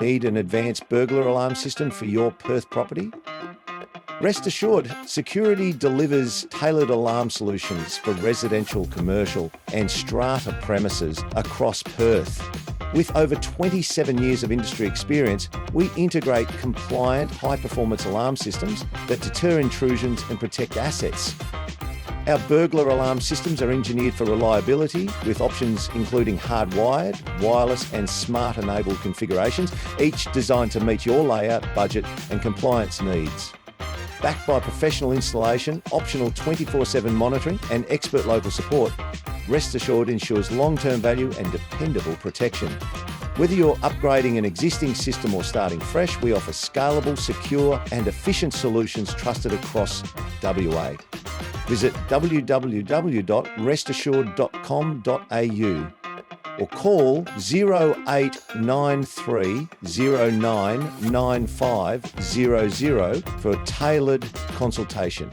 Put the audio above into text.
Need an advanced burglar alarm system for your Perth property? Rest assured, Security delivers tailored alarm solutions for residential, commercial and strata premises across Perth. With over 27 years of industry experience, we integrate compliant, high-performance alarm systems that deter intrusions and protect assets. Our burglar alarm systems are engineered for reliability, with options including hardwired, wireless and smart-enabled configurations, each designed to meet your layout, budget and compliance needs. Backed by professional installation, optional 24/7 monitoring and expert local support, Rest Assured ensures long-term value and dependable protection. Whether you're upgrading an existing system or starting fresh, we offer scalable, secure and efficient solutions trusted across WA. Visit www.restassured.com.au or call 0893 099500 for a tailored consultation.